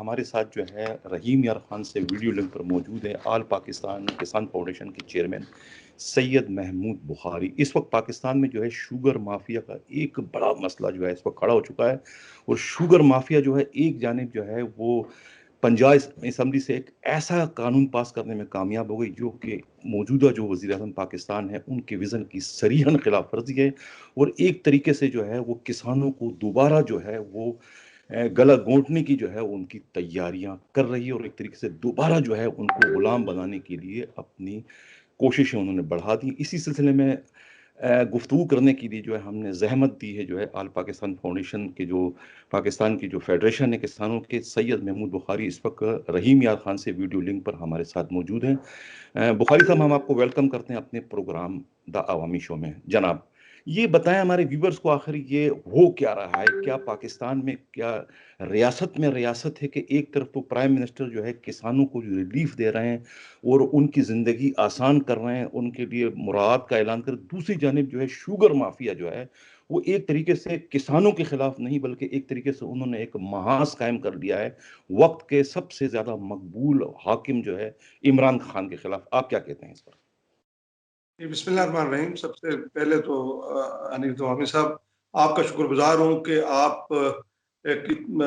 हमारे साथ जो है रहीम यार खान से वीडियो लिंक पर मौजूद है आल पाकिस्तान किसान फाउंडेशन के चेयरमैन सैयद महमूद बुखारी। इस वक्त पाकिस्तान में जो है शुगर माफिया का एक बड़ा मसला जो है इस वक्त खड़ा हो चुका है। और शुगर माफिया जो है एक जानिब जो है वो पंजाब असम्बली से एक ऐसा कानून पास करने में कामयाब हो गई जो कि मौजूदा जो वज़ीर आज़म पाकिस्तान है उनके विज़न की सरीहन खिलाफ वर्जी है। और एक तरीके से जो है वो किसानों को दोबारा जो है वो गला घोंटने की जो है उनकी तैयारियां कर रही है। और एक तरीके से दोबारा जो है उनको गुलाम बनाने के लिए अपनी कोशिशें उन्होंने बढ़ा दी। इसी सिलसिले में गुफ्तगू करने के लिए जो है हमने जहमत दी है जो है आल पाकिस्तान फाउंडेशन के जो पाकिस्तान की जो फेडरेशन है किसानों के सैयद महमूद बुखारी इस वक्त रहीम यार खान से वीडियो लिंक पर हमारे साथ मौजूद हैं। बुखारी साहब, हम आपको वेलकम करते हैं अपने प्रोग्राम द अवामी शो में। जनाब, ये बताएं हमारे व्यूवर्स को आखिर ये हो क्या रहा है, क्या पाकिस्तान में क्या रियासत में रियासत है कि एक तरफ तो प्राइम मिनिस्टर जो है किसानों को जो रिलीफ दे रहे हैं और उनकी ज़िंदगी आसान कर रहे हैं, उनके लिए मुराद का ऐलान कर, दूसरी जानिब जो है शुगर माफिया जो है वो एक तरीके से किसानों के खिलाफ नहीं बल्कि एक तरीके से उन्होंने एक महाज कायम कर दिया है वक्त के सबसे ज्यादा मकबूल हाकिम जो है इमरान खान के खिलाफ। आप क्या कहते हैं इस पर? बिस्मिल्लाहिर्रहमानिर्रहीम। सबसे पहले तो अनिल तवामी साहब, आपका शुक्रगुजार हूँ कि आप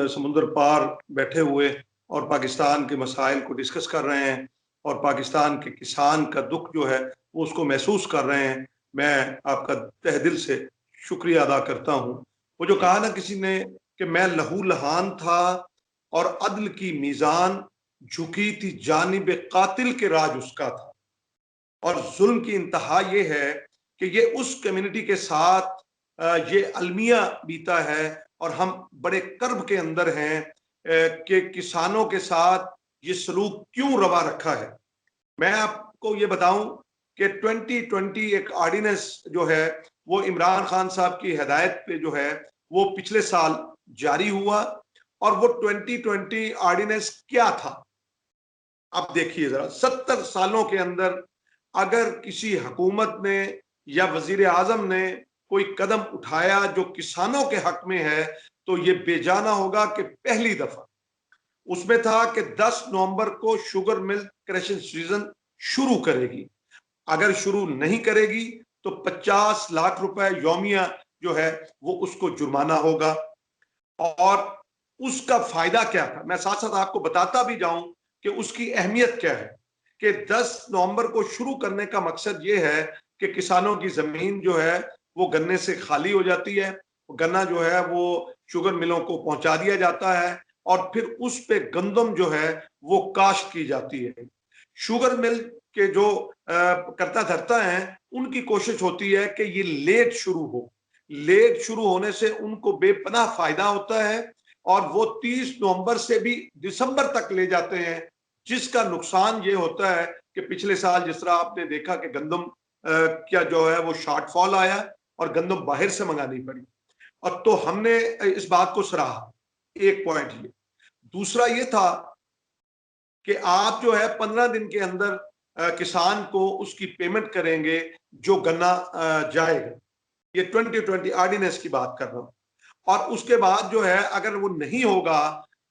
समुंदर पार बैठे हुए और पाकिस्तान के मसाइल को डिस्कस कर रहे हैं और पाकिस्तान के किसान का दुख जो है वो उसको महसूस कर रहे हैं। मैं आपका तहे दिल से शुक्रिया अदा करता हूँ। वो जो कहा ना किसी ने कि मैं लहू लहान था और अदल की मीज़ान झुकी थी जानिब कातिल के राज उसका था। और जुल्म की इंतहा ये है कि ये उस कम्युनिटी के साथ ये अलमिया बीता है और हम बड़े कर्ब के अंदर हैं कि किसानों के साथ ये सलूक क्यों रवा रखा है। मैं आपको ये बताऊं कि 2020 एक ऑर्डिनेंस जो है वो इमरान खान साहब की हिदायत पे जो है वो पिछले साल जारी हुआ। और वो 2020 ऑर्डिनेंस क्या था, आप देखिए जरा। 70 सालों के अंदर अगर किसी हुकूमत ने या वजीर आजम ने कोई कदम उठाया जो किसानों के हक में है तो ये बेजाना होगा कि पहली दफा उसमें था कि 10 नवंबर को शुगर मिल क्रशिंग सीजन शुरू करेगी। अगर शुरू नहीं करेगी तो 50 लाख रुपए यौमिया जो है वो उसको जुर्माना होगा। और उसका फायदा क्या था, मैं साथ साथ आपको बताता भी जाऊं कि उसकी अहमियत क्या है। कि 10 नवंबर को शुरू करने का मकसद ये है कि किसानों की जमीन जो है वो गन्ने से खाली हो जाती है, गन्ना जो है वो शुगर मिलों को पहुंचा दिया जाता है और फिर उस पे गंदम जो है वो काश्त की जाती है। शुगर मिल के जो करता धरता है उनकी कोशिश होती है कि ये लेट शुरू हो। लेट शुरू होने से उनको बेपनाह फायदा होता है और वो 30 नवंबर से भी दिसंबर तक ले जाते हैं, जिसका नुकसान ये होता है कि पिछले साल जिस तरह आपने देखा कि गंदम क्या जो है वो शॉर्टफॉल आया और गंदम बाहर से मंगानी पड़ी। और तो हमने इस बात को सराहा। एक पॉइंट ये। दूसरा ये था कि आप जो है 15 दिन के अंदर किसान को उसकी पेमेंट करेंगे जो गन्ना जाएगा। ये 2020 ऑर्डिनेंस की बात कर रहा हूं। और उसके बाद जो है अगर वो नहीं होगा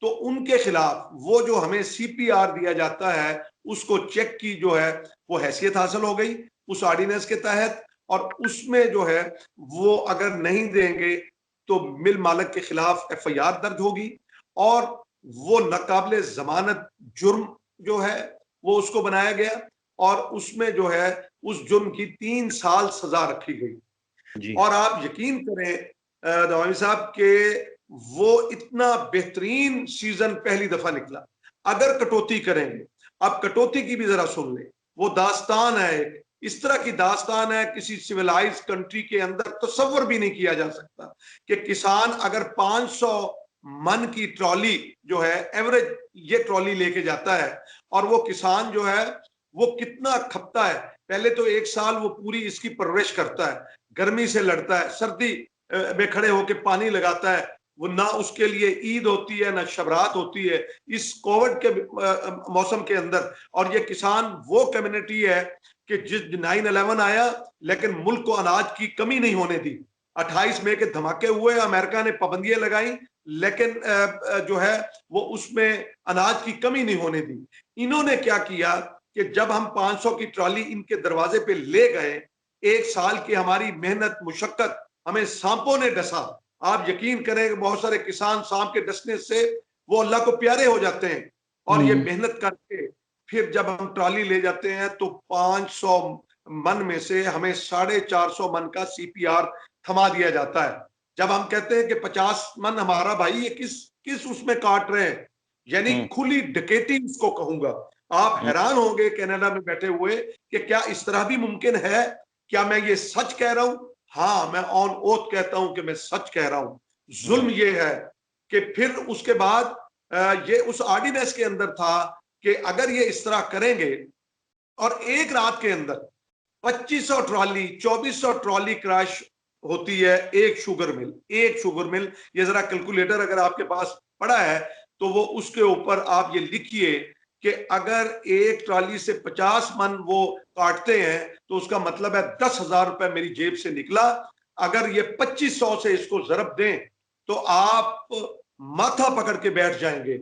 तो उनके खिलाफ वो जो हमें सीपीआर दिया जाता है उसको चेक की जो है वो हैसियत हासिल हो गई उस ऑर्डिनेंस के तहत। और उसमें जो है वो अगर नहीं देंगे तो मिल मालिक के खिलाफ एफआईआर दर्ज होगी और वो नाकाबिले जमानत जुर्म जो है वो उसको बनाया गया और उसमें जो है उस जुर्म की 3 साल सजा रखी गई। और आप यकीन करें दवामी साहब के वो इतना बेहतरीन सीजन पहली दफा निकला। अगर कटौती करेंगे, अब कटौती की भी जरा सुन ले, वो दास्तान है एक इस तरह की दास्तान है किसी सिविलाइज कंट्री के अंदर तसव्वुर भी नहीं किया जा सकता कि किसान अगर 500 मन की ट्रॉली जो है एवरेज ये ट्रॉली लेके जाता है और वो किसान जो है वो कितना खपता है। पहले तो एक साल वो पूरी इसकी परवरिश करता है, गर्मी से लड़ता है, सर्दी में खड़े होकर पानी लगाता है, वो ना उसके लिए ईद होती है ना शबरात होती है इस कोविड के मौसम के अंदर। और ये किसान वो कम्युनिटी है कि जिस 9/11 आया लेकिन मुल्क को अनाज की कमी नहीं होने दी। 28 मई के धमाके हुए, अमेरिका ने पाबंदियां लगाई लेकिन जो है वो उसमें अनाज की कमी नहीं होने दी। इन्होंने क्या किया कि जब हम 500 की ट्रॉली इनके दरवाजे पे ले गए, 1 साल की हमारी मेहनत मुशक्कत हमें सांपों ने डसा। आप यकीन करें कि बहुत सारे किसान सांप के डसने से वो अल्लाह को प्यारे हो जाते हैं। और ये मेहनत करके फिर जब हम ट्रॉली ले जाते हैं तो 500 मन में से हमें 450 मन का सीपीआर थमा दिया जाता है। जब हम कहते हैं कि 50 मन हमारा भाई, ये किस किस उसमें काट रहे हैं, यानी खुली डकैती उसको कहूंगा। आप हैरान होंगे कनाडा में बैठे हुए कि क्या इस तरह भी मुमकिन है। क्या मैं ये सच कह रहा हूं? हाँ, मैं ऑन ओथ कहता हूं कि मैं सच कह रहा हूं। जुल्म ये है कि फिर उसके बाद ये उस ऑर्डिनेंस के अंदर था कि अगर ये इस तरह करेंगे और एक रात के अंदर 2500 ट्रॉली 2400 ट्रॉली क्रैश होती है, एक शुगर मिल ये जरा कैलकुलेटर अगर आपके पास पड़ा है तो वो उसके ऊपर आप ये लिखिए कि अगर एक ट्रॉली से 50 मन वो काटते हैं तो उसका मतलब है 10,000 रुपए मेरी जेब से निकला। अगर ये 2500 से इसको जरब दें तो आप माथा पकड़ के बैठ जाएंगे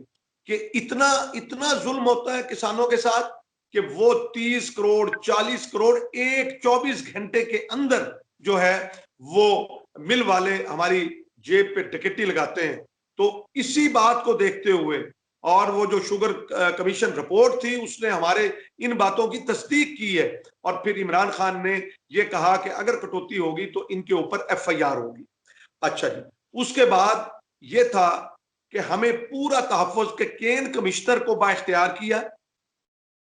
कि इतना इतना जुल्म होता है किसानों के साथ कि वो 30 करोड़ 40 करोड़ एक 24 घंटे के अंदर जो है वो मिल वाले हमारी जेब पे डकैती लगाते हैं। तो इसी बात को देखते हुए और वो जो शुगर कमीशन रिपोर्ट थी उसने हमारे इन बातों की तस्दीक की है। और फिर इमरान खान ने ये कहा कि अगर कटौती होगी तो इनके ऊपर एफआईआर होगी। अच्छा जी, उसके बाद ये था कि हमें पूरा तहफ़्फ़ुज़ के केन कमिश्नर को बाइख्तियार किया।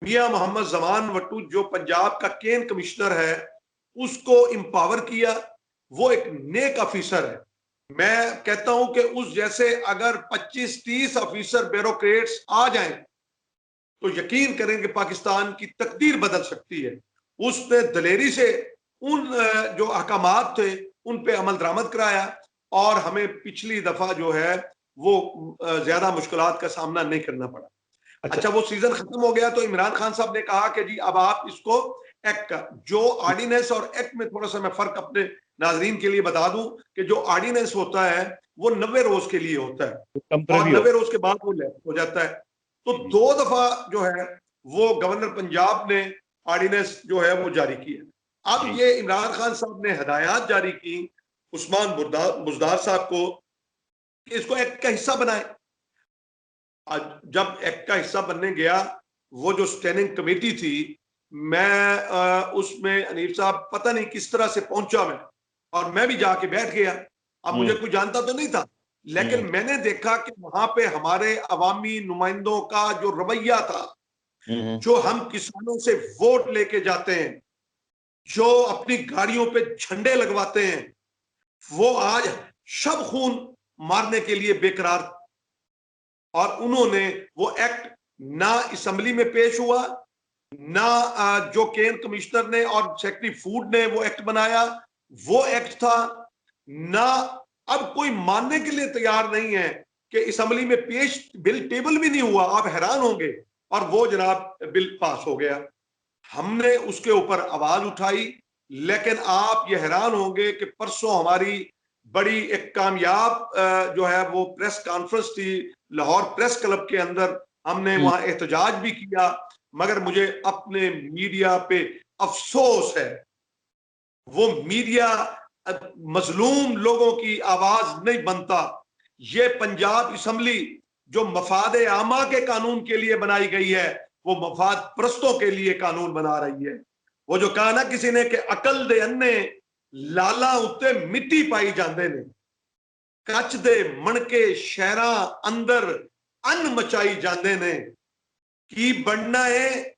मियां मोहम्मद जमान वट्टू जो पंजाब का केन कमिश्नर है उसको इंपावर किया। वो एक नेक ऑफिसर है। मैं कहता हूं कि उस जैसे अगर 25-30 ऑफिसर ब्यूरोक्रेट्स आ जाएं तो यकीन करें कि पाकिस्तान की तकदीर बदल सकती है। उसने दलेरी से उन जो अहकामात थे उन पे अमल दरामद कराया और हमें पिछली दफा जो है वो ज्यादा मुश्किलात का सामना नहीं करना पड़ा। अच्छा, वो सीजन खत्म हो गया तो इमरान खान साहब ने कहा कि जी अब आप इसको एक्ट का जो ऑर्डिनेंस और एक्ट में थोड़ा सा मैं फर्क अपने नाजरीन के लिए बता दूं कि जो ऑर्डिनेंस होता है वो 90 रोज के लिए होता है और 90 रोज के बाद वो लैप्स हो जाता है। तो 2 दफा जो है वो गवर्नर पंजाब ने ऑर्डिनेंस जो है वो जारी किया। अब ये इमरान खान साहब ने हदायत जारी की उस्मान बुज़दार साहब को कि इसको एक्ट का हिस्सा बनाए। जब एक्ट का हिस्सा बनने गया वो जो स्टैंडिंग कमेटी थी, मैं उसमें अनीफ साहब पता नहीं किस तरह से पहुंचा मैं और मैं भी जाके बैठ गया। अब मुझे कोई जानता तो नहीं था लेकिन मैंने देखा कि वहां पे हमारे अवामी नुमाइंदों का जो रवैया था, जो हम किसानों से वोट लेके जाते हैं, जो अपनी गाड़ियों पे झंडे लगवाते हैं, वो आज शब खून मारने के लिए बेकरार। और उन्होंने वो एक्ट ना असेंबली में पेश हुआ, ना जो केन कमिश्नर ने और सेक्रेटरी फूड ने वो एक्ट बनाया, वो एक्ट था ना। अब कोई मानने के लिए तैयार नहीं है कि असेंबली में पेश बिल टेबल भी नहीं हुआ। आप हैरान होंगे और वो जनाब बिल पास हो गया। हमने उसके ऊपर आवाज उठाई लेकिन आप ये हैरान होंगे कि परसों हमारी बड़ी एक कामयाब जो है वो प्रेस कॉन्फ्रेंस थी लाहौर प्रेस क्लब के अंदर। हमने वहां एहतजाज भी किया मगर मुझे अपने मीडिया पे अफसोस है, वो मीडिया मजलूम लोगों की आवाज नहीं बनता। ये पंजाब असेंबली जो मफाद आमा के कानून के लिए बनाई गई है वो मफाद परस्तों के लिए कानून बना रही है। वो जो कहा ना किसी ने कि अकल दे अन्ने लाला उत्ते मिट्टी पाई जाते ने, कच दे मणके शहरा अंदर अन मचाई जाते ने। की बनना है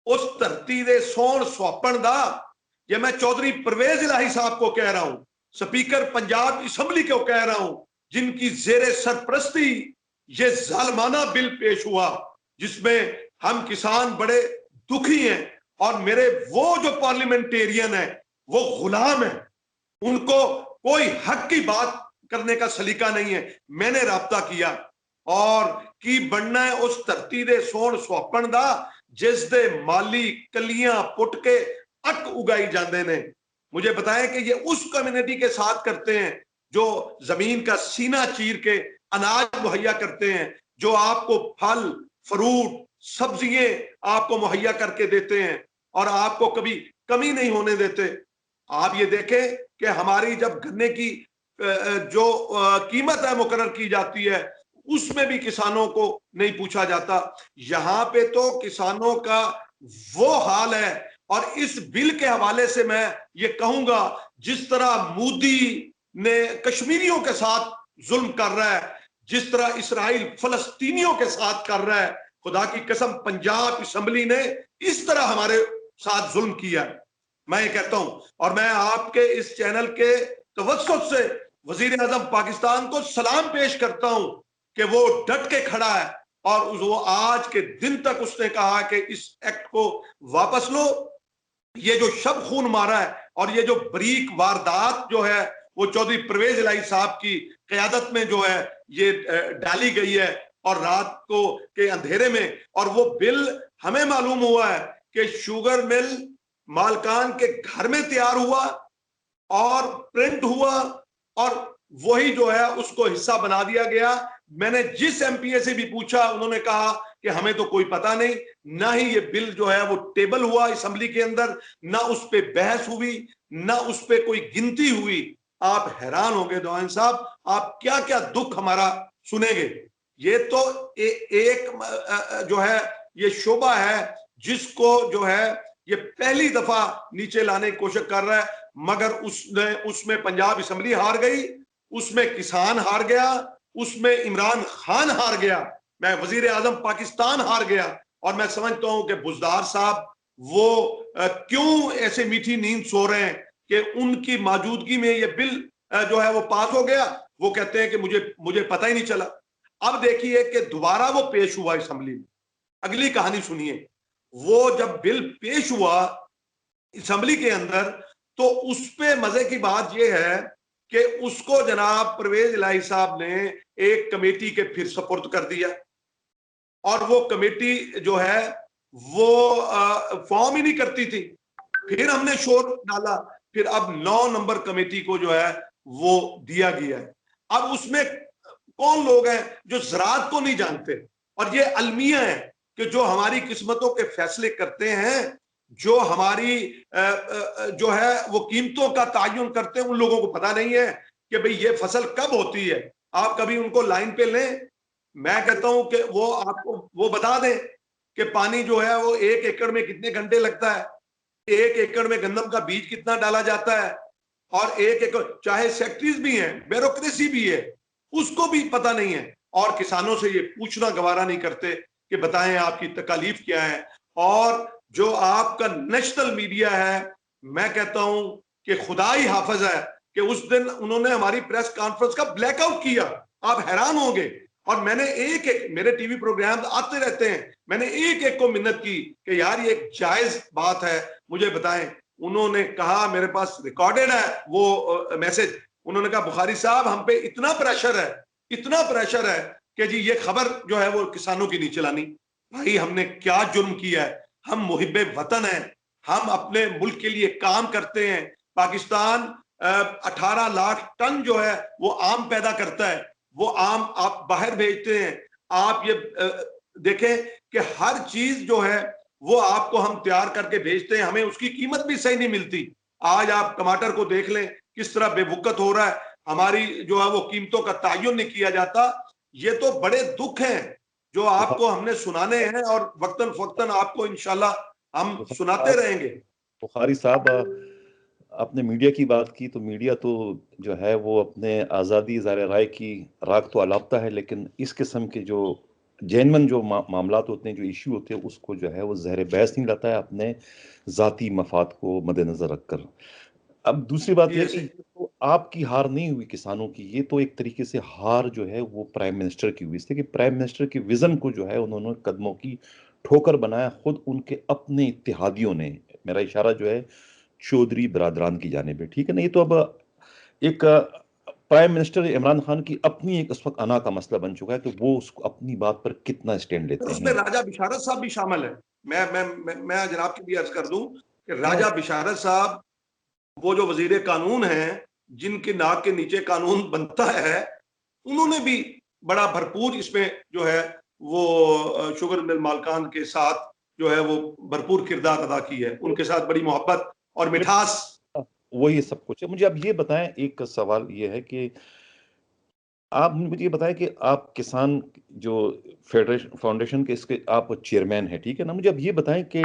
उस धरती दे सोन सुहापन दा। ये मैं चौधरी परवेज इलाही साहब को कह रहा हूं, स्पीकर पंजाब असेंबली को कह रहा हूं, जिनकी जेरे सरपरस्ती ये जालमाना बिल पेश हुआ जिसमें हम किसान बड़े दुखी हैं और मेरे वो जो पार्लियामेंटेरियन है वो गुलाम है। उनको कोई हक की बात करने का सलीका नहीं है। मैंने राब्ता किया और की बनना है उस धरती दे सोन सुहापन दा जिस दे माली कलियां पुट के अक उगाई जाते ने। मुझे बताएं कि ये उस कम्युनिटी के साथ करते हैं जो जमीन का सीना चीर के अनाज मुहैया करते हैं, जो आपको फल फ्रूट सब्जियां आपको मुहैया करके देते हैं और आपको कभी कमी नहीं होने देते। आप ये देखें कि हमारी जब गन्ने की जो कीमत है मुकर्रर की जाती है, उसमें भी किसानों को नहीं पूछा जाता। यहां पे तो किसानों का वो हाल है। और इस बिल के हवाले से मैं ये कहूंगा, जिस तरह मोदी ने कश्मीरियों के साथ जुल्म कर रहा है, जिस तरह इसराइल फलस्तीनियों के साथ कर रहा है, खुदा की कसम पंजाब असेंबली ने इस तरह हमारे साथ जुल्म किया है। मैं ये कहता हूं, और मैं आपके इस चैनल के तवज्जुह से वजीर आजम पाकिस्तान को सलाम पेश करता हूं कि वो डट के खड़ा है और वो आज के दिन तक उसने कहा कि इस एक्ट को वापस लो। ये जो शब खून मारा है और ये जो बरीक वारदात जो है वो चौधरी परवेज इलाही साहब की क़यादत में जो है ये डाली गई है, और रात को के अंधेरे में, और वो बिल हमें मालूम हुआ है कि शुगर मिल मालकान के घर में तैयार हुआ और प्रिंट हुआ और वही जो है उसको हिस्सा बना दिया गया। मैंने जिस एमपीए से भी पूछा, उन्होंने कहा कि हमें तो कोई पता नहीं, ना ही ये बिल जो है वो टेबल हुआ असेंबली के अंदर, ना उस पर बहस हुई, ना उस पर कोई गिनती हुई। आप हैरान होंगे दोहन साहब, आप क्या क्या दुख हमारा सुनेंगे। ये तो एक जो है ये शोबा है जिसको जो है ये पहली दफा नीचे लाने की कोशिश कर रहा है, मगर उसमें पंजाब असेंबली हार गई, उसमें किसान हार गया, उसमें इमरान खान हार गया, मैं वजीर आजम पाकिस्तान हार गया। और मैं समझता हूं कि बुजदार साहब वो क्यों ऐसे मीठी नींद सो रहे हैं कि उनकी मौजूदगी में ये बिल जो है वो पास हो गया। वो कहते हैं कि मुझे पता ही नहीं चला। अब देखिए कि दोबारा वो पेश हुआ असेंबली में। अगली कहानी सुनिए, वो जब बिल पेश हुआ असेंबली के अंदर, तो उस पे मजे की बात यह है कि उसको जनाब परवेज इलाही साहब ने एक कमेटी के फिर सपुर्द कर दिया, और वो कमेटी जो है वो फॉर्म ही नहीं करती थी। फिर हमने शोर डाला, फिर अब 9 नंबर कमेटी को जो है वो दिया गया है। अब उसमें कौन लोग हैं जो ज़राअत को नहीं जानते, और ये अलमिया है कि जो हमारी किस्मतों के फैसले करते हैं, जो हमारी जो है वो कीमतों का तायुन करते हैं, उन लोगों को पता नहीं है कि भाई ये फसल कब होती है। आप कभी उनको लाइन पे लें, मैं कहता हूं कि वो आपको वो बता दें कि पानी जो है वो 1 एकड़ में कितने घंटे लगता है, 1 एकड़ में गंदम का बीज कितना डाला जाता है, और 1 एकड़, चाहे सेक्रेटरीज भी हैं, ब्यूरोक्रेसी भी है, उसको भी पता नहीं है। और किसानों से ये पूछना गवारा नहीं करते कि बताएं आपकी तकालीफ क्या है। और जो आपका नेशनल मीडिया है, मैं कहता हूं कि खुदा ही हाफिज है कि उस दिन उन्होंने हमारी प्रेस कॉन्फ्रेंस का ब्लैकआउट किया। आप हैरान होंगे। और मैंने एक एक, मेरे टीवी प्रोग्राम आते रहते हैं, मैंने एक एक को मिन्नत की कि यार ये एक जायज बात है, मुझे बताएं। उन्होंने कहा, मेरे पास रिकॉर्डेड है वो मैसेज, उन्होंने कहा बुखारी साहब हम पे इतना प्रेशर है, इतना प्रेशर है कि जी ये खबर जो है वो किसानों की नहीं चलानी। भाई हमने क्या जुर्म किया है? हम मुहिब्बे वतन हैं, हम अपने मुल्क के लिए काम करते हैं। पाकिस्तान 18 लाख टन जो है वो आम पैदा करता है, वो आम आप बाहर भेजते हैं। आप ये देखें कि हर चीज जो है वो आपको हम तैयार करके भेजते हैं, हमें उसकी कीमत भी सही नहीं मिलती। आज आप टमाटर को देख लें किस तरह बेवकूत हो रहा है, हमारी जो है वो कीमतों का तायुन नहीं किया जाता। ये तो बड़े दुख हैं जो आपको हमने सुनाने हैं, और वक्तन फक्तन आपको इंशाल्लाह हम सुनाते रहेंगे। बुखारी साहब, आपने मीडिया की बात की, तो मीडिया तो जो है वो अपने आज़ादी ज़ाहिर राय की राख तो अलापता है, लेकिन इस किस्म के जो जेनवन जो मामलात होते हैं, जो इश्यू होते हैं, उसको जो है वो ज़हर बहस नहीं लाता है अपने ज़ाती मफाद को मद्देनज़र रखकर। अब दूसरी बात यह ये है कि सही। ये तो आपकी हार नहीं हुई किसानों की, ये तो एक तरीके से हार जो है वो प्राइम मिनिस्टर की हुई, इसलिए कि प्राइम मिनिस्टर के विजन को जो है उन्होंने कदमों की ठोकर बनाया खुद उनके अपने इत्तेहादियों ने। मेरा इशारा जो है चौधरी बरादरान की जानिब है, ठीक है ना। ये तो अब एक प्राइम मिनिस्टर इमरान खान की अपनी एक इस वक्त अना का मसला बन चुका है कि वो उसको अपनी बात पर कितना स्टैंड तो लेते उसमें हैं। राजा बिशारत साहब भी शामिल है। मैं जनाब के लिए अर्ज कर दूं कि हाँ, राजा बिशारत साहब, वो जो वजीर कानून हैं, जिनके नाक के नीचे कानून बनता है, उन्होंने भी बड़ा भरपूर इसमें जो है वो शुगर मिल मालकान के साथ जो है वो भरपूर किरदार अदा की है, उनके साथ बड़ी मोहब्बत और मिठास। वही सब कुछ है। मुझे अब ये बताएं, एक सवाल ये है कि आप मुझे ये बताएं कि आप किसान जो फेडरेशन फाउंडेशन के इसके आप चेयरमैन हैं, ठीक है ना? मुझे अब ये बताएं कि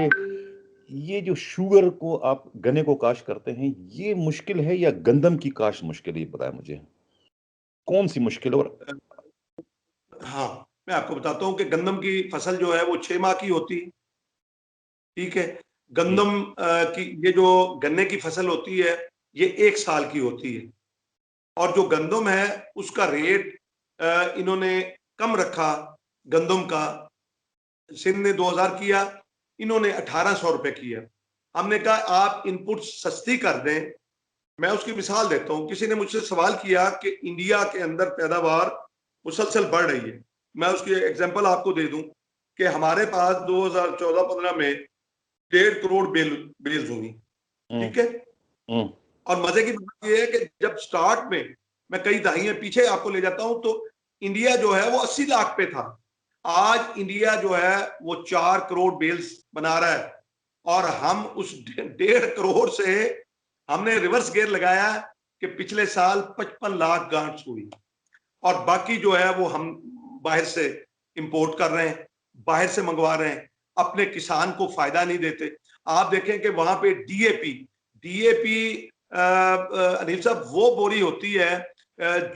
ये जो शुगर को आप गन्ने को काश्त करते हैं, ये मुश्किल है या गंदम की काश्त मुश्किल है? ये बताएं मुझे, कौन सी मुश्किल है? और हाँ, मैं आपको बताता हूँ कि गंदम की फसल जो है वो 6 माह की होती है, ठीक है। जी। गंदम की ये जो गन्ने की फसल होती है ये 1 साल की होती है, और जो गंदम है उसका रेट इन्होंने कम रखा। गंदम का सिंध ने 2000 किया, इन्होंने 1800 रुपए किया। हमने कहा आप इनपुट सस्ती कर दें। मैं उसकी मिसाल देता हूं, किसी ने मुझसे सवाल किया कि इंडिया के अंदर पैदावार मुसलसल बढ़ रही है। मैं उसकी एग्जांपल आपको दे दूं कि हमारे पास 2014-15 में 1.5 करोड़ बेल्स हुई, हम्म। ठीक है। हम्म। और मजे की बात यह है कि जब स्टार्ट में, मैं कई दहाइयां पीछे आपको ले जाता हूं, तो इंडिया जो है वो 80 लाख पे था। आज इंडिया जो है वो 4 करोड़ बेल्स बना रहा है, और हम उस 1.5 करोड़ से हमने रिवर्स गेयर लगाया कि पिछले साल 55 लाख गांठ हुई, और बाकी जो है वो हम बाहर से इंपोर्ट कर रहे हैं, बाहर से मंगवा रहे हैं, अपने किसान को फायदा नहीं देते। आप देखें कि वहां पे डीएपी डीएपी अनिल साहब वो बोरी होती है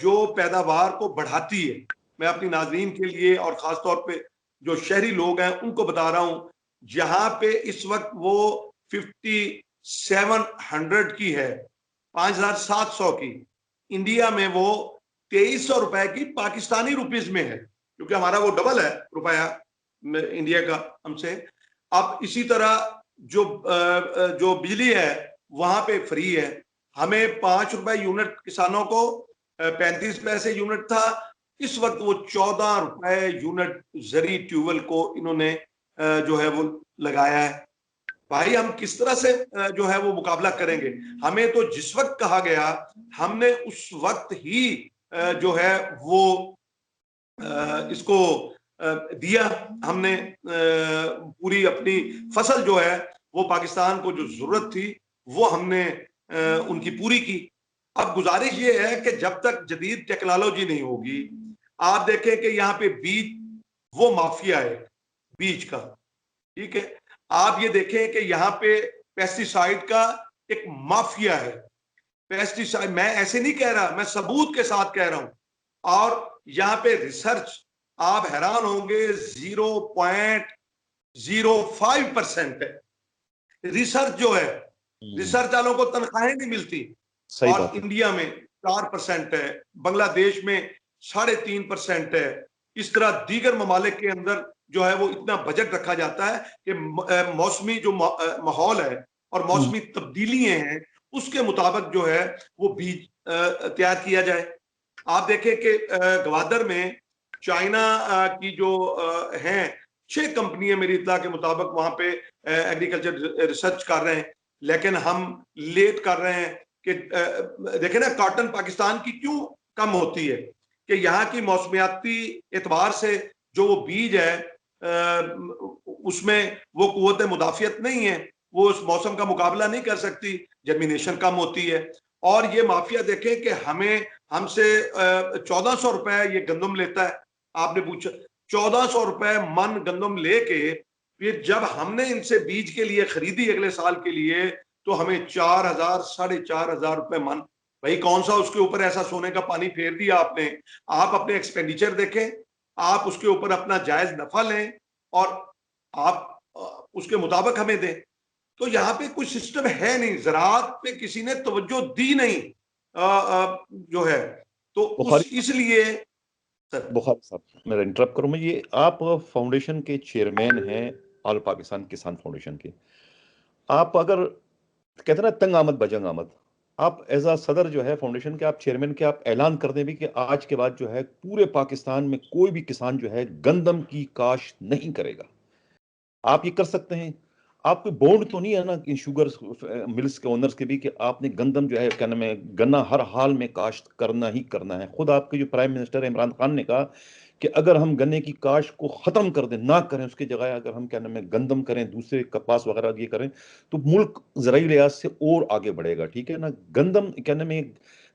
जो पैदावार को बढ़ाती है। मैं अपनी नाजरीन के लिए और खासतौर पे जो शहरी लोग हैं उनको बता रहा हूं, जहां पे इस वक्त वो 5700 की है, 5700 की, इंडिया में वो 2300 रुपए की पाकिस्तानी रुपीज में है, क्योंकि हमारा वो डबल है रुपया इंडिया का हमसे। अब इसी तरह जो बिजली है वहां पे फ्री है। हमें 5 रुपए यूनिट किसानों को, 35 पैसे यूनिट था, इस वक्त वो 14 रुपए यूनिट जरी ट्यूबवेल को इन्होंने जो है वो लगाया है। भाई हम किस तरह से जो है वो मुकाबला करेंगे? हमें तो जिस वक्त कहा गया हमने उस वक्त ही जो है वो इसको दिया। हमने पूरी अपनी फसल जो है वो पाकिस्तान को जो जरूरत थी वो हमने उनकी पूरी की। अब गुजारिश ये है कि जब तक जदीद टेक्नोलॉजी नहीं होगी, आप देखें कि यहाँ पे बीज वो माफिया है बीज का, ठीक है। आप ये देखें कि यहाँ पे पेस्टिसाइड का एक माफिया है। पेस्टिसाइड, मैं ऐसे नहीं कह रहा, मैं सबूत के साथ कह रहा हूं। और यहाँ पे रिसर्च, आप हैरान होंगे, 0.05% है रिसर्च जो है। हम्म। रिसर्च वालों को तनख्वाहें नहीं मिलती। सही और बात है। इंडिया में 4% है, बांग्लादेश में 3.5% है। इस तरह दीगर ममालिक के अंदर जो है वो इतना बजट रखा जाता है कि मौसमी जो माहौल है और हम्म। मौसमी तब्दीलियां हैं उसके मुताबिक जो है वो बीज तैयार किया जाए। आप देखें कि गवादर में चाइना की जो हैं 6 कंपनियां मेरी इत्तला के मुताबिक वहां पे एग्रीकल्चर रिसर्च कर रहे हैं, लेकिन हम लेट कर रहे हैं। कि देखें ना, कॉटन पाकिस्तान की क्यों कम होती है, कि यहाँ की मौसमियाती एतबार से जो वो बीज है उसमें वो कुव्वत मुदाफियत नहीं है, वो उस मौसम का मुकाबला नहीं कर सकती, जर्मिनेशन कम होती है। और ये माफिया देखें कि हमें हमसे 1400 रुपए ये गंदम लेता है। आपने पूछा, 1400 रुपए मन गंदम लेके फिर जब हमने इनसे बीज के लिए खरीदी अगले साल के लिए, तो हमें 4000 4500 रुपए मन। भाई कौन सा उसके ऊपर ऐसा सोने का पानी फेर दिया आपने? आप अपने एक्सपेंडिचर देखें, आप उसके ऊपर अपना जायज नफा लें, और आप उसके मुताबिक हमें दें। तो यहाँ पे कुछ सिस्टम है नहीं, ज़राअत पे किसी ने तवज्जो दी नहीं जो है, तो उस बुखारी इसलिए सर। बुखारी साहब, मैं इंटरप्ट करूं? मैं ये, आप फाउंडेशन के चेयरमैन हैं, ऑल पाकिस्तान किसान फाउंडेशन के। आप अगर कहते हैं ना, तंग आमद बजंग आमद, आप एज अ सदर जो है फाउंडेशन के, आप चेयरमैन के, आप ऐलान कर दें भी कि आज के बाद जो है पूरे पाकिस्तान में कोई भी किसान जो है गंदम की काश्त नहीं करेगा। आप ये कर सकते हैं? आपके बॉन्ड तो नहीं है ना कि शुगर मिल्स के ओनर्स के भी, कि आपने गंदम जो है क्या नाम है गन्ना हर हाल में काश्त करना ही करना है? खुद आपके जो प्राइम मिनिस्टर है इमरान खान ने कहा कि अगर हम गन्ने की काश्त को खत्म कर दें, ना करें, उसकी जगह अगर हम क्या नाम है गंदम करें, दूसरे कपास वगैरह ये करें, तो मुल्क ज़राई लिहाज से और आगे बढ़ेगा, ठीक है ना? गंदम क्या नाम है,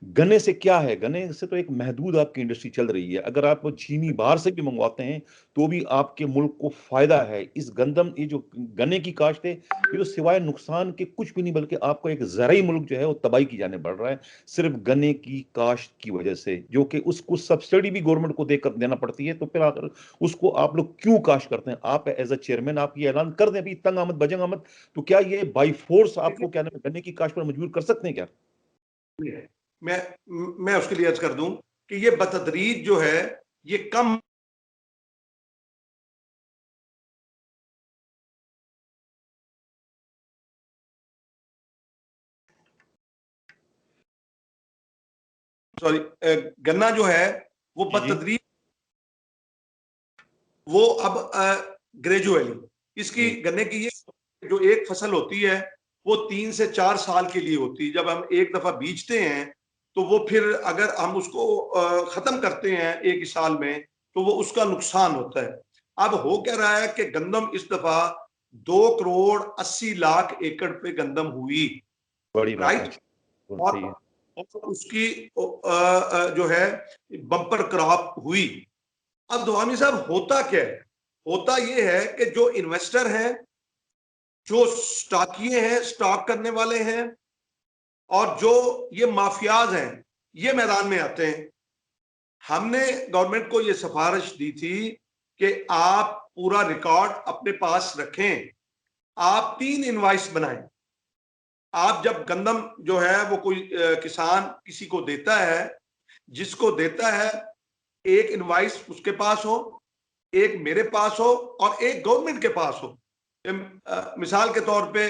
गन्ने से क्या है, गन्ने से तो एक महदूद आपकी इंडस्ट्री चल रही है। अगर आप चीनी बाहर से भी मंगवाते हैं तो भी आपके मुल्क को फायदा है। इस गंदम, ये जो गन्ने की काश्त है, ये तो सिवाय नुकसान के कुछ भी नहीं, बल्कि आपको एक ज़राई मुल्क जो है वो तबाही की जाने बढ़ रहा है, सिर्फ गन्ने की काश्त की वजह से, जो कि उसको सब्सिडी भी गवर्नमेंट को देकर देना पड़ती है। तो फिर आकर उसको आप लोग क्यों काश्त करते हैं? आप एज अ चेयरमैन आप ये ऐलान कर दें अभी, तंग आमद बजंग आमद, तो क्या ये बाई फोर्स आपको क्या नाम है गन्ने की काश्त पर मजबूर कर सकते हैं क्या? मैं मैं उसके लिए अर्ज कर दूं कि ये बतदरीज जो है ये कम, सॉरी, गन्ना जो है वो जी जी बतदरीज, वो अब ग्रेजुअली इसकी जी। गन्ने की ये जो एक फसल होती है वो 3 से 4 साल के लिए होती है। जब हम एक दफा बीजते हैं तो वो फिर अगर हम उसको खत्म करते हैं एक ही साल में तो वो उसका नुकसान होता है। अब हो क्या रहा है कि गंदम इस दफा 2 करोड़ 80 लाख एकड़ पे गंदम हुई, बड़ी बात है, राइट। अच्छी, और सही है। उसकी जो है बम्पर क्रॉप हुई। अब दुआमी साहब होता क्या है? होता यह है कि जो इन्वेस्टर हैं, जो स्टॉकिए हैं, स्टॉक करने वाले हैं, और जो ये माफियाज हैं, ये मैदान में आते हैं। हमने गवर्नमेंट को ये सिफारिश दी थी कि आप पूरा रिकॉर्ड अपने पास रखें, आप 3 इनवाइस बनाएं। आप जब गंदम जो है वो कोई किसान किसी को देता है, जिसको देता है, एक इनवाइस उसके पास हो, एक मेरे पास हो, और एक गवर्नमेंट के पास हो। मिसाल के तौर पे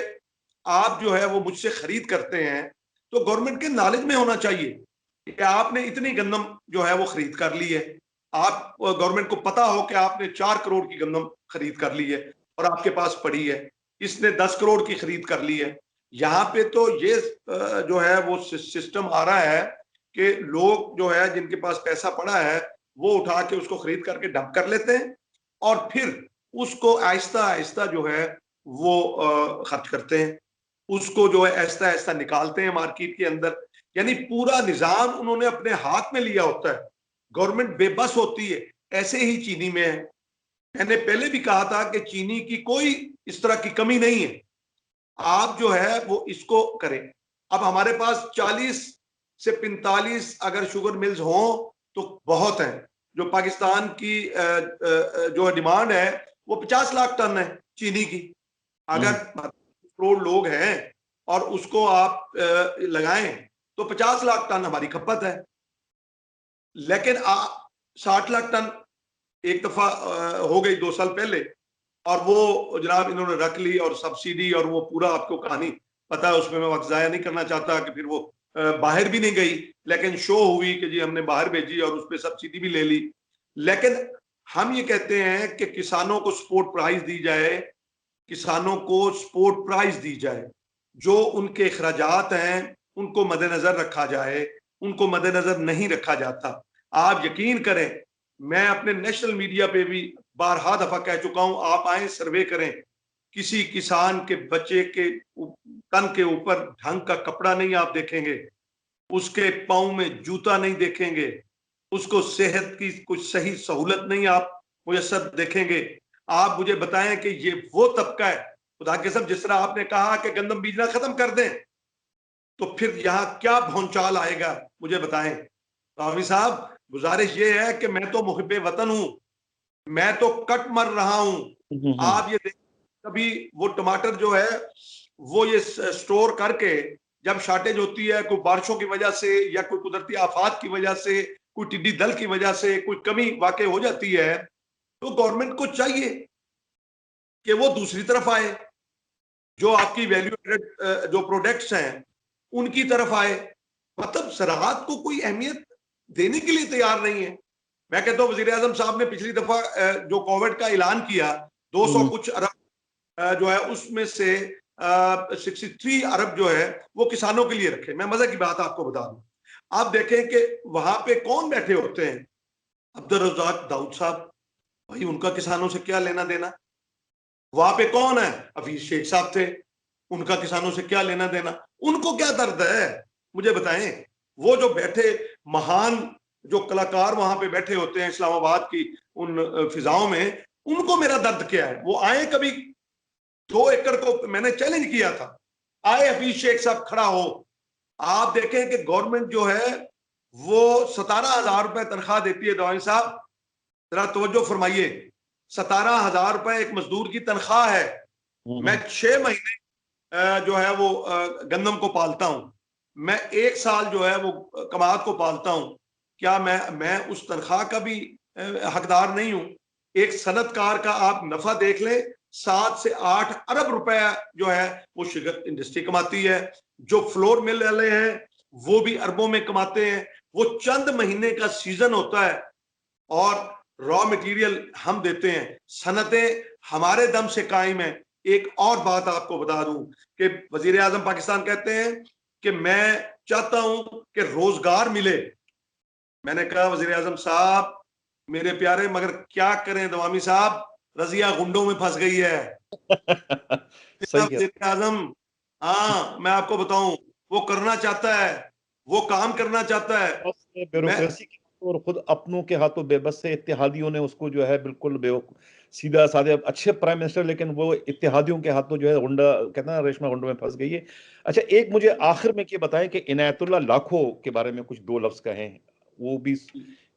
आप जो है वो मुझसे खरीद करते हैं तो गवर्नमेंट के नॉलेज में होना चाहिए कि आपने इतनी गंदम जो है वो खरीद कर ली है। आप गवर्नमेंट को पता हो कि आपने 4 करोड़ की गंदम खरीद कर ली है और आपके पास पड़ी है, इसने 10 करोड़ की खरीद कर ली है। यहाँ पे तो ये जो है वो सिस्टम आ रहा है कि लोग जो है जिनके पास पैसा पड़ा है वो उठा के उसको खरीद करके डंप कर लेते हैं और फिर उसको आहिस्ता आहिस्ता जो है वो खर्च करते हैं, उसको जो है ऐसा ऐसा निकालते हैं मार्केट के अंदर। यानी पूरा निजाम उन्होंने अपने हाथ में लिया होता है। गवर्नमेंट बेबस होती है। ऐसे ही चीनी में है। मैंने पहले भी कहा था कि चीनी की कोई इस तरह की कमी नहीं है, आप जो है वो इसको करें। अब हमारे पास 40 से 45 अगर शुगर मिल्स हों तो बहुत है। जो पाकिस्तान की जो डिमांड है वो 50 लाख टन है चीनी की। अगर हम्म। करोड़ लोग हैं और उसको आप लगाएं तो 50 लाख टन हमारी खपत है। लेकिन 60 लाख टन एक दफा हो गई 2 साल पहले, और वो जनाब इन्होंने रख ली, और सब्सिडी और वो पूरा आपको कहानी पता है। उसमें मैं वक्त जाया नहीं करना चाहता कि फिर वो बाहर भी नहीं गई, लेकिन शो हुई कि जी हमने बाहर भेजी और उस पर सब्सिडी भी ले ली। लेकिन हम ये कहते हैं कि किसानों को सपोर्ट प्राइस दी जाए, किसानों को सपोर्ट प्राइस दी जाए, जो उनके अखराजात हैं उनको मद्देनजर रखा जाए। उनको मद्देनजर नहीं रखा जाता। आप यकीन करें, मैं अपने नेशनल मीडिया पे भी बारहा दफा कह चुका हूं, आप आए सर्वे करें, किसी किसान के बच्चे के तन के ऊपर ढंग का कपड़ा नहीं आप देखेंगे, उसके पाँव में जूता नहीं देखेंगे, उसको सेहत की कुछ सही सहूलत नहीं आप मुयसर देखेंगे। आप मुझे बताएं कि ये वो तबका है, खुदा के सब, जिस तरह आपने कहा कि गंदम बीजना खत्म कर दें, तो फिर यहाँ क्या भौचाल आएगा मुझे बताएं। रावी साहब, गुजारिश ये है कि मैं तो मुहिब्बे वतन हूं, मैं तो कट मर रहा हूं। हम्म। आप ये देख, कभी वो टमाटर जो है वो ये स्टोर करके, जब शॉर्टेज होती है कोई बारिशों की वजह से या कोई कुदरती आफात की वजह से, कोई टिड्डी दल की वजह से कोई कमी वाकई हो जाती है, तो गवर्नमेंट को चाहिए कि वो दूसरी तरफ आए, जो आपकी वैल्यू एडेड जो प्रोडक्ट्स हैं उनकी तरफ आए। मतलब ज़राअत को कोई अहमियत देने के लिए तैयार नहीं है। मैं कहता हूँ वजीर आजम साहब ने पिछली दफा जो कोविड का ऐलान किया, 200 हम्म। कुछ अरब जो है उसमें से 63 अरब जो है वो किसानों के लिए रखे। मैं मजे की बात आपको बता दूं, आप देखें कि वहां पे कौन बैठे होते हैं, अब्दुल रज़ाक दाऊद साहब, भाई उनका किसानों से क्या लेना देना। वहां पे कौन है, हफीज शेख साहब थे, उनका किसानों से क्या लेना देना, उनको क्या दर्द है, मुझे बताएं। वो जो बैठे महान जो कलाकार वहां पे बैठे होते हैं इस्लामाबाद की उन फिजाओं में, उनको मेरा दर्द क्या है। वो आए कभी, 2 एकड़ को मैंने चैलेंज किया था, आए हफीज शेख साहब खड़ा हो, आप देखें कि गवर्नमेंट जो है वो 17,000 रुपए तनख्वाह देती है। दवाई साहब जरा तवज्जो फरमाइए, 17,000 रुपए एक मजदूर की तनख्वाह है। मैं 6 महीने जो है वो गंदम को पालता हूं, मैं 1 साल जो है वो कमाद को पालता हूं। क्या मैं उस तनख्वाह का भी हकदार नहीं हूं? एक सनतकार का आप नफा देख लें, 7 से 8 अरब रुपए जो है वो शुगर इंडस्ट्री कमाती है। जो फ्लोर मिल वाले हैं वो भी अरबों में कमाते हैं। वो चंद महीने का सीजन होता है और रॉ मटेरियल हम देते हैं, सनतें हमारे दम से कायम है। एक और बात आपको बता दूं कि वजीर आजम पाकिस्तान कहते हैं कि मैं चाहता हूं कि रोजगार मिले। मैंने कहा वजीर आजम साहब मेरे प्यारे, मगर क्या करें दवामी साहब, रजिया गुंडों में फंस गई है। सही है। वजीर आजम, हाँ मैं आपको बताऊं, वो करना चाहता है, वो काम करना चाहता है। बस ये मैं ब्यूरोक्रेसी की और खुद अपनों के हाथों बेबस से इत्तेहादियों ने उसको जो है बिल्कुल सीधा साधे अच्छे प्राइम मिनिस्टर, लेकिन वो इत्तेहादियों के हाथों जो है गुंडा कहते हैं ना, रेशमा गुंडों में फंस गई है। अच्छा, एक मुझे आखिर में ये बताएं कि इनायतुल्लाह लाखो के बारे में कुछ दो लफ्ज कहें, वो भी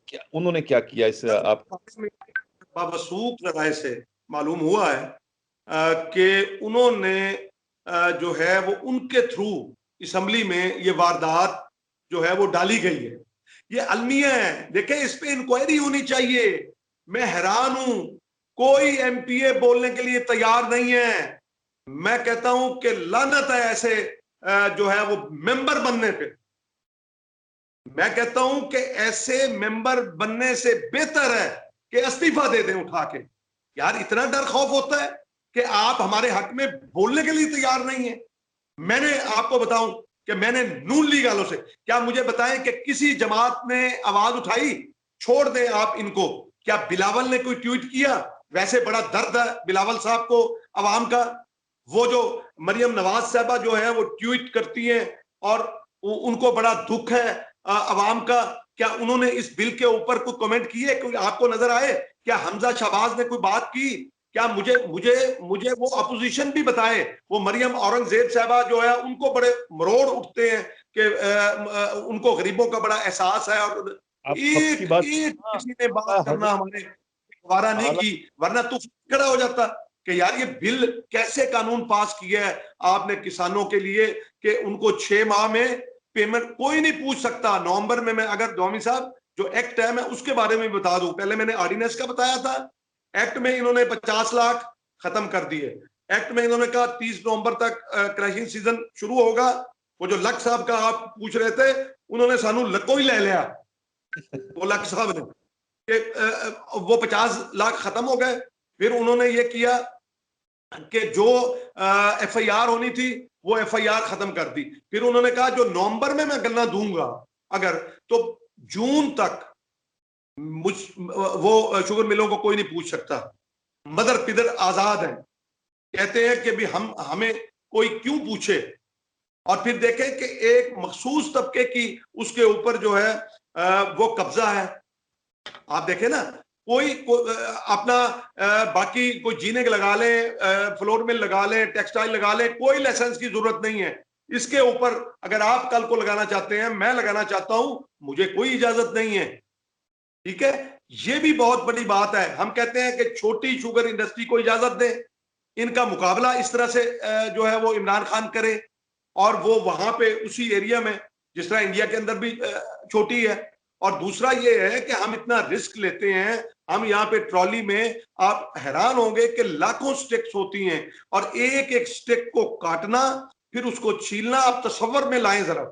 क्या उन्होंने क्या किया इससे आप। बावसूख राय से मालूम हुआ है कि उन्होंने जो है वो उनके थ्रू असम्बली में ये वारदात जो है वो डाली गई है। ये अलमिया है, देखें इस पे इंक्वायरी होनी चाहिए। मैं हैरान हूं, कोई एमपीए बोलने के लिए तैयार नहीं है। मैं कहता हूं कि लानत है ऐसे जो है वो मेंबर बनने पे। मैं कहता हूं कि ऐसे मेंबर बनने से बेहतर है कि इस्तीफा दे दें उठा के। यार इतना डर खौफ होता है कि आप हमारे हक में बोलने के लिए तैयार नहीं है। मैंने आपको बताऊं कि मैंने नून लीग वालों से, क्या मुझे बताएं कि किसी जमात ने आवाज उठाई? छोड़ दें आप इनको। क्या बिलावल ने कोई ट्वीट किया? वैसे बड़ा दर्द है बिलावल साहब को अवाम का। वो जो मरियम नवाज साहबा जो है वो ट्वीट करती हैं और उनको बड़ा दुख है अवाम का। क्या उन्होंने इस बिल के ऊपर कोई कमेंट किए? कोई आपको नजर आए? क्या हमजा शहबाज ने कोई बात की? क्या मुझे मुझे मुझे वो अपोजिशन भी बताए। वो मरियम औरंगजेब साहबा जो है उनको बड़े मरोड़ उठते हैं कि उनको गरीबों का बड़ा एहसास है, और आप हक की एक बात। एक हाँ, किसी ने बात करना हजरत हमारे गवारा नहीं आला। की, वरना तो खड़ा हो जाता कि यार ये बिल कैसे कानून पास किया है आपने किसानों के लिए कि उनको 6 माह में पेमेंट कोई नहीं पूछ सकता। नवंबर में मैं अगर दौमी साहब जो एक्ट है मैं उसके बारे में बता दूं, पहले मैंने ऑर्डिनेंस का बताया था। एक्ट में इन्होंने 50 लाख खत्म कर दिए। एक्ट में इन्होंने कहा 30 नवंबर तक क्रशिंग सीजन शुरू होगा। वो जो लक साहब का आप पूछ रहे थे, उन्होंने सानू लको ही ले लिया, वो लक साहब ने, कि वो 50 लाख खत्म हो गए। फिर उन्होंने ये किया कि जो एफआईआर होनी थी वो एफआईआर खत्म कर दी। फिर उन्होंने कहा जो नवंबर में मैं गन्ना दूंगा अगर, तो जून तक मुझ वो शुगर मिलों को कोई नहीं पूछ सकता। मदर पिदर आजाद है, कहते हैं कि भी हम हमें कोई क्यों पूछे। और फिर देखें कि एक मखसूस तबके की उसके ऊपर जो है वो कब्जा है। आप देखें ना, अपना बाकी कोई जीने के लगा ले, फ्लोर मिल लगा ले, टेक्सटाइल लगा ले, कोई लाइसेंस की जरूरत नहीं है। इसके ऊपर अगर आप कल को लगाना चाहते हैं, मैं लगाना चाहता हूं, मुझे कोई इजाजत नहीं है। ठीक है, ये भी बहुत बड़ी बात है। हम कहते हैं कि छोटी शुगर इंडस्ट्री को इजाजत दें, इनका मुकाबला इस तरह से जो है वो इमरान खान करे, और वो वहां पे उसी एरिया में जिस तरह इंडिया के अंदर भी छोटी है। और दूसरा ये है कि हम इतना रिस्क लेते हैं। हम यहाँ पे ट्रॉली में, आप हैरान होंगे कि लाखों स्टिक्स होती हैं, और एक एक स्टिक को काटना फिर उसको छीलना। आप तस्वर में लाएं जरा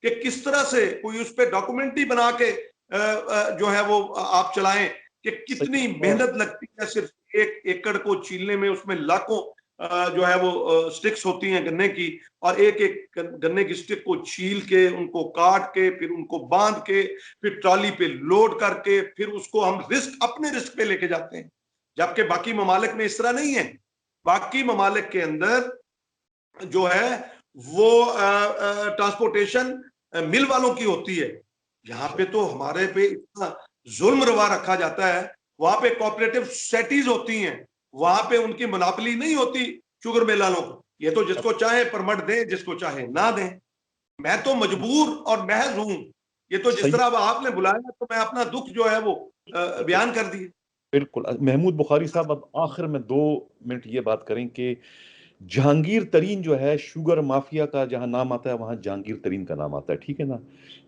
कि किस तरह से कोई उस पर डॉक्यूमेंट्री बना के जो है वो आप चलाएं कि सही कितनी है। मेहनत लगती है सिर्फ 1 एकड़ को छीलने में, उसमें लाखों जो है वो स्टिक्स होती हैं गन्ने की, और एक एक गन्ने की स्टिक को छील के, उनको काट के, फिर उनको बांध के, फिर ट्रॉली पे लोड करके, फिर उसको हम अपने रिस्क पे लेके जाते हैं। जबकि बाकी ममालिक में इस तरह नहीं है। बाकी ममालिक के अंदर जो है वो ट्रांसपोर्टेशन मिल वालों की होती है। यहाँ पे तो हमारे पे इतना जुल्म रवा रखा जाता है। वहां पे कोऑपरेटिव सोसाइटीज होती हैं, वहां पे उनकी मोनोपोली नहीं होती शुगर मिल वालों को। ये तो जिसको चाहे परमिट दें, जिसको चाहे ना दें। मैं तो मजबूर और महज हूं। ये तो जिस सही। तरह अब आपने बुलाया तो मैं अपना दुख जो है वो बयान कर दिए। बिल्कुल महमूद बुखारी साहब, अब आखिर में 2 मिनट ये बात करें कि जहांगीर तरीन जो है, शुगर माफिया का जहां नाम आता है वहां जहांगीर तरीन का नाम आता है, ठीक है ना।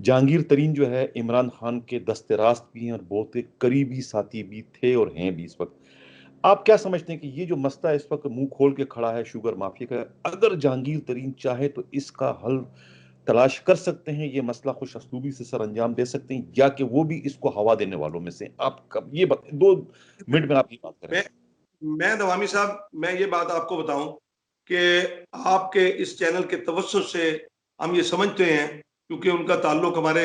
जहांगीर तरीन जो है इमरान खान के दस्ते रास्त भी हैं और बहुत एक करीबी साथी भी थे और हैं भी इस वक्त। आप क्या समझते हैं कि ये जो मसला इस वक्त मुंह खोल के खड़ा है शुगर माफिया का, अगर जहांगीर तरीन चाहे तो इसका हल तलाश कर सकते हैं, ये मसला खुश असलूबी से सर अंजाम दे सकते हैं, या कि वो भी इसको हवा देने वालों में से? आप कब ये 2 मिनट में आप ये बात करें। मैं मैं दवामी साहब, मैं ये बात आपको बताऊं कि आपके इस चैनल के तवज्जुह से हम ये समझते हैं, क्योंकि उनका ताल्लुक हमारे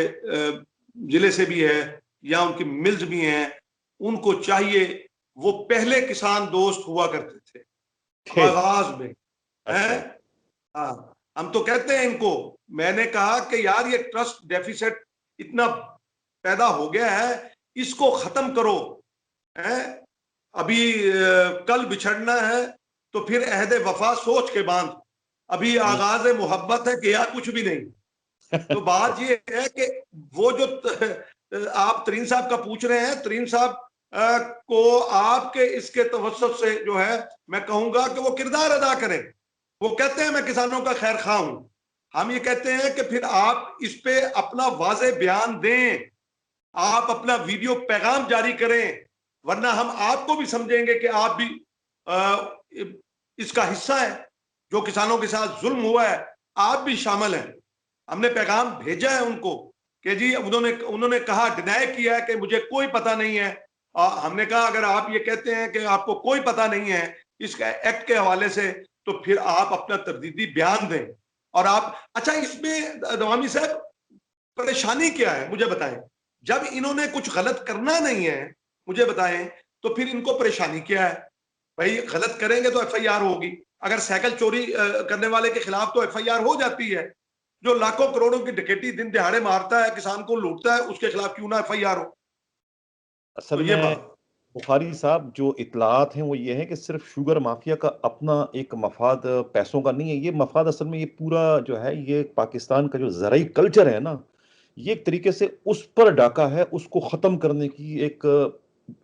जिले से भी है या उनकी मिल्स भी हैं, उनको चाहिए, वो पहले किसान दोस्त हुआ करते थे थे। आगाज में। हैं? अच्छा। हाँ, हम तो कहते हैं इनको। मैंने कहा कि यार ये ट्रस्ट डेफिसिट इतना पैदा हो गया है, इसको खत्म करो। हैं? अभी कल बिछड़ना है तो फिर अहद वफा सोच के बांध। अभी हम्म। आगाज मोहब्बत है कि यार कुछ भी नहीं। तो बात ये है कि वो जो आप तरीन साहब का पूछ रहे हैं, तरीन साहब को आपके इसके तवज्जुह से जो है मैं कहूंगा कि वो किरदार अदा करें। वो कहते हैं मैं किसानों का खैर खा हूं। हम ये कहते हैं कि फिर आप इस पे अपना वाज़े बयान दें, आप अपना वीडियो पैगाम जारी करें, वरना हम आपको भी समझेंगे कि आप भी इसका हिस्सा है। जो किसानों के साथ जुल्म हुआ है, आप भी शामिल हैं। हमने पैगाम भेजा है उनको कि जी, उन्होंने उन्होंने कहा, डिनाई किया है कि मुझे कोई पता नहीं है। हमने कहा अगर आप ये कहते हैं कि आपको कोई पता नहीं है इस एक्ट के हवाले से, तो फिर आप अपना तरदीदी बयान दें। और आप, अच्छा इसमें दवामी साहब परेशानी क्या है मुझे बताएं। जब इन्होंने कुछ गलत करना नहीं है, मुझे बताएं, तो फिर इनको परेशानी क्या है? भाई गलत करेंगे तो एफआईआर होगी। अगर साइकिल चोरी करने वाले के खिलाफ तो एफआईआर हो जाती है। जो लाखों करोड़ों की डकैती दिन दिहाड़े मारता है, किसान को लूटता है, उसके खिलाफ क्यों ना एफआईआर हो? असल तो ये में बात। बुखारी साहब, जो इतलात हैं वो ये है कि सिर्फ शुगर माफिया का अपना एक मफाद पैसों का नहीं है, ये मफाद असल में ये पूरा जो है ये पाकिस्तान का जो ज़राई कल्चर है ना, ये एक तरीके से उस पर डाका है, उसको ख़त्म करने की एक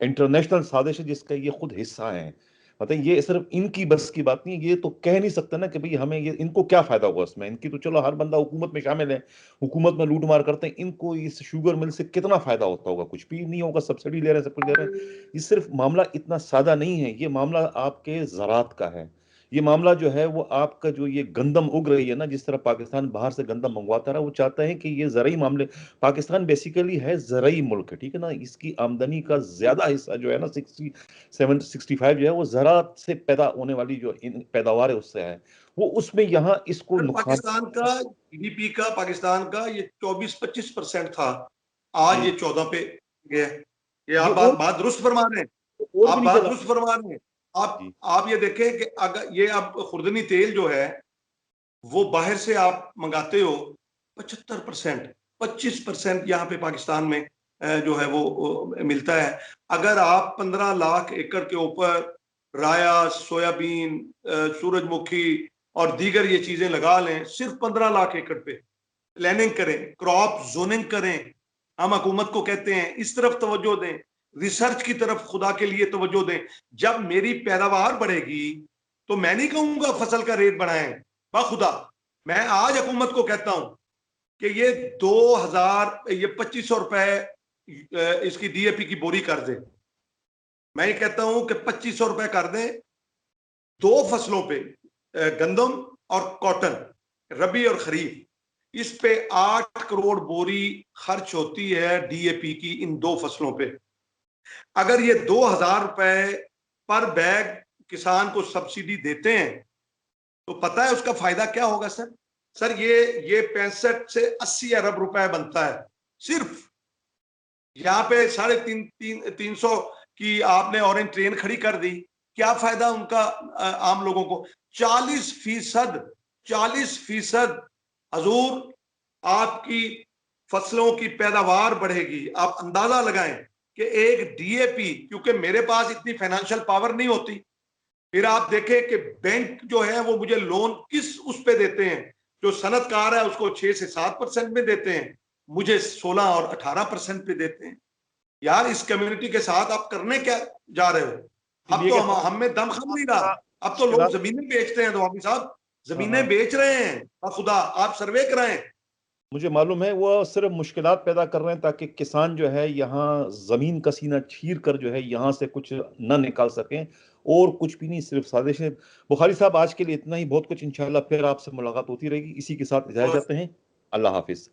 इंटरनेशनल साजिश है जिसका ये खुद हिस्सा है। मतलब ये सिर्फ इनकी बस की बात नहीं है, ये तो कह नहीं सकते ना कि भाई हमें ये, इनको क्या फायदा होगा इसमें। इनकी तो चलो हर बंदा हुकूमत में शामिल है, हुकूमत में लूट मार करते हैं, इनको इस शुगर मिल से कितना फायदा होता होगा? कुछ भी नहीं होगा, सब्सिडी ले रहे हैं, सब कुछ ले रहे हैं। ये सिर्फ मामला इतना सादा नहीं है, ये मामला आपके ज़रात का है। ये मामला जो है वो आपका जो ये गंदम उग रही है ना, जिस तरह पाकिस्तान बाहर से गंदम मंगवाता रहा, वो चाहता है कि ये ज़राई मामले, पाकिस्तान बेसिकली है ज़राई मुल्क है, ठीक है ना। इसकी आमदनी का ज़्यादा हिस्सा जो है ना 67-65 जो है वो ज़रात से पैदा होने वाली जो पैदावार है उससे है। वो उसमें यहाँ इसको नुकसान। पाकिस्तान का जीडीपी का, पाकिस्तान का ये 24-25% था, आज जी। ये 14 पे गया। ये ये आप बात बात दुरुस्त फरमा रहे हैं। और आप भी नीचे बात जा। दुरुस्त फरमा रहे हैं। जी। आप ये देखें कि अगर ये अब खुर्दनी तेल जो है वो बाहर से आप मंगाते हो 75%, 25% यहाँ पे पाकिस्तान में जो है वो मिलता है। अगर आप 15 लाख एकड़ के ऊपर राया, सोयाबीन, सूरजमुखी और दीगर ये चीजें लगा लें, सिर्फ 15 लाख एकड़ पे प्लानिंग करें, क्रॉप जोनिंग करें। हम हुकूमत को कहते हैं इस तरफ तवज्जो दें, रिसर्च की तरफ खुदा के लिए तवज्जो दें। जब मेरी पैदावार बढ़ेगी तो मैं नहीं कहूंगा फसल का रेट बढ़ाएं, बाखुदा मैं आज हुकूमत को कहता हूं कि ये 2000, ये 2500 रुपए इसकी डीएपी की बोरी कर दे। मैं ये कहता हूं कि 2500 रुपए कर दें 2 फसलों पे, गंदम और कॉटन, रबी और खरीफ। इस पे 8 करोड़ बोरी खर्च होती है डीएपी की इन 2 फसलों पे। अगर ये 2000 रुपए पर बैग किसान को सब्सिडी देते हैं तो पता है उसका फायदा क्या होगा सर? सर ये 65 से 80 अरब रुपए बनता है सिर्फ। यहाँ पे 350 की आपने ऑरेंज ट्रेन खड़ी कर दी, क्या फायदा उनका आम लोगों को? 40% हजूर आपकी फसलों की पैदावार बढ़ेगी। आप अंदाजा लगाएं कि एक डीएपी, क्योंकि मेरे पास इतनी फाइनेंशियल पावर नहीं होती, फिर आप देखें कि बैंक जो है वो मुझे लोन किस उस पे देते हैं, जो सनतकार है उसको 6 से 7% में देते हैं, मुझे 16 और 18% पे देते हैं। यार इस कम्युनिटी के साथ आप करने क्या जा रहे हो? अब तो हम में दम खम नहीं रहा, अब तो लोग जमीनें बेचते हैं। तो साहब जमीनें बेच रहे हैं, खुदा आप सर्वे कराएं। मुझे मालूम है वो सिर्फ मुश्किलात पैदा कर रहे हैं ताकि किसान जो है यहाँ जमीन का सीना चीर कर जो है यहाँ से कुछ न निकाल सकें, और कुछ भी नहीं, सिर्फ साजिश है। बुखारी साहब आज के लिए इतना ही, बहुत कुछ, इंशाल्लाह फिर आपसे मुलाकात होती रहेगी। इसी के साथ इजाजत चाहते हैं। अल्लाह हाफिज।